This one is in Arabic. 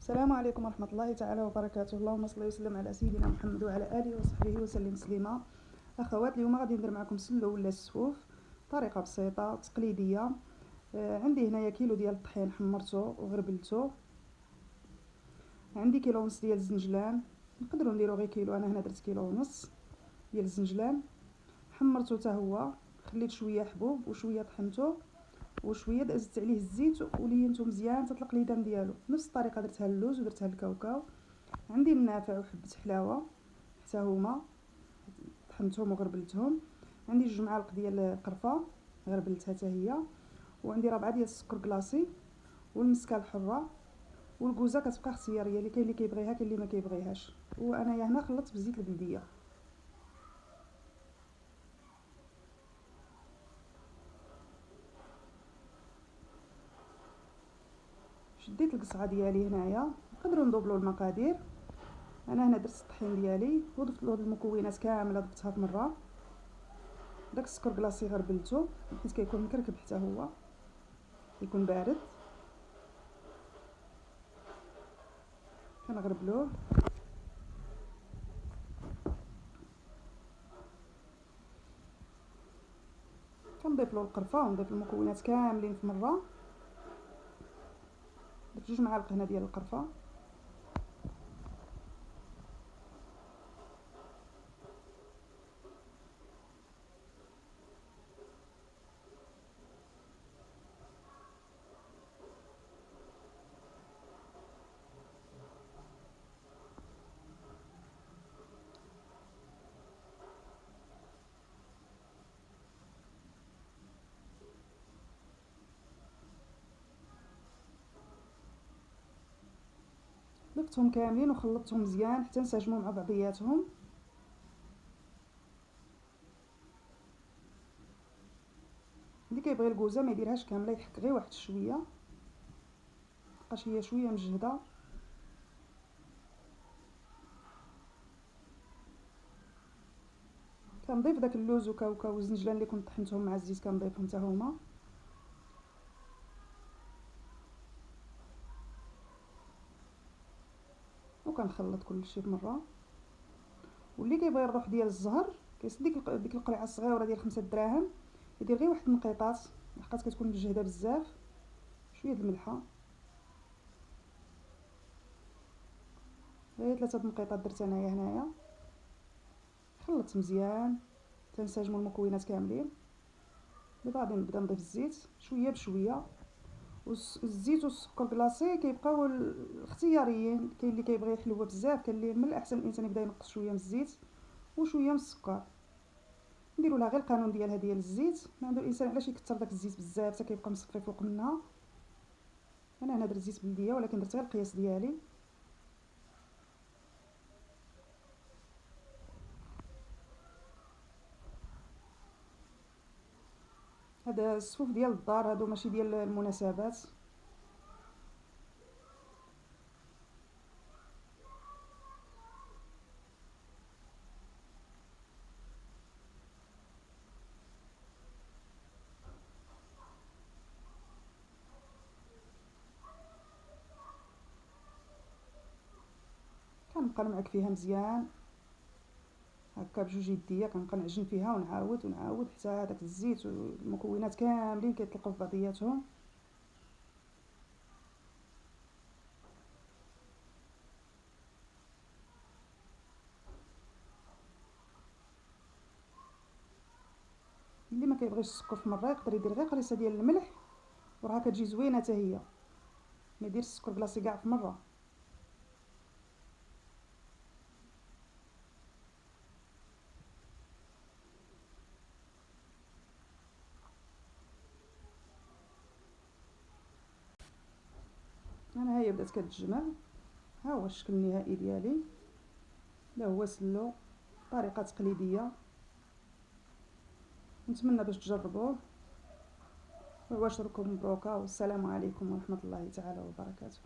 السلام عليكم ورحمة الله تعالى وبركاته. اللهم صل وسلم على سيدنا محمد وعلى آله وصحبه وسلم تسليما. أخوات، اليوم غادي ندير معكم سلو ولا السفوف طريقة بسيطة تقليدية. عندي هنايا كيلو ديال الطحين حمرته وغربلته، عندي كيلو ونص ديال الزنجلان، نقدروا نديرو غير كيلو، انا هنا درت كيلو ونص ديال الزنجلان حمرته حتى هو، خليت شويه حبوب وشويه طحنته وشويه زدت عليه الزيت ولينته مزيان حتى القليدان ديالو. نفس الطريقه درتها اللوز ودرتها الكاوكاو. عندي النافع وحبه حلاوه حتى هما طحنتهم وغربلتهم. عندي 2 معالق ديال القرفه غربلتها حتى هي، وعندي 4 ديال السكر كلاصي والمسكه الحره والكوزه كتبقى اختياريه، اللي كاين اللي كيبغيها كاين اللي ما كيبغيهاش. وانايا هنا خلطت بزيت البلديه. شديت القصعه ديالي هنايا، نقدروا ندوبلوا المقادير. انا هنا درت الطحين ديالي وضفت له المكونات كامله، ضفتها في مره. داك السكر كلاصي غربلته حيت كيكون مكركب حتى هو يكون بارد، كنغربلوه. كنضيف له القرفه ونضيف المكونات كاملين في مره. درت 2 معالق هنا ديال القرفه، ضفتهم كاملين وخلطتهم مزيان حتى انسجموا مع بعضياتهم. اللي كيبغي الكوزه ما يديرهاش كامله، يحك غير واحد شويه، بقاش هي شويه مجهده. كنضيف داك اللوز وكاوكاو والزنجلان اللي كنت طحنتهم مع الزيت، كنضيفهم حتى هما، وكنخلط كلشي بمره. واللي كيبغي الروح ديال الزهر كيسد ديك القرعه الصغيره ديال 5 دراهم، يدير غير واحد النقيطات لحقاش كتكون مجهده بزاف. شويه د الملحه، غير 3 النقيطات درت انايا هنايا. خلطت مزيان تنسجموا المكونات كاملين. دابا غادي نبدا نضيف الزيت شويه بشويه، والزيت والسكر كلاصي كيبقاو اختياريين. كاين اللي كيبغي حلوه بزاف، كاين اللي من الاحسن الانسان يبدا ينقص شويه من الزيت وشويه من السكر. نديروا لها غير القانون ديالها ديال الزيت، ما عنده الانسان علاش يكثر داك الزيت بزاف حتى كيبقى مصفي فوق منها. انا هنا درت زيت بلديه ولكن درت غير القياس ديالي. هذا السفوف ديال الدار، هادو ماشي ديال المناسبات. كنبقى نمعك فيها مزيان هكا بجوج يديا، كنبقى نعجن فيها ونعاود ونعاود حتى هذاك الزيت والمكونات كاملين كيطلقوا في بعضياتهم. اللي ما كيبغيش السكر في مره يقدر يدير غير قريصه ديال الملح، وراه كتجي زوينه حتى هي. ما يديرش السكر كلاصي كاع في مره. انا هي بدات كتجمع. ها هو الشكل النهائي ديالي، لا هو سلو طريقه تقليديه. نتمنى باش تجربوه، وعواشركم مبروكه، والسلام عليكم ورحمه الله تعالى وبركاته.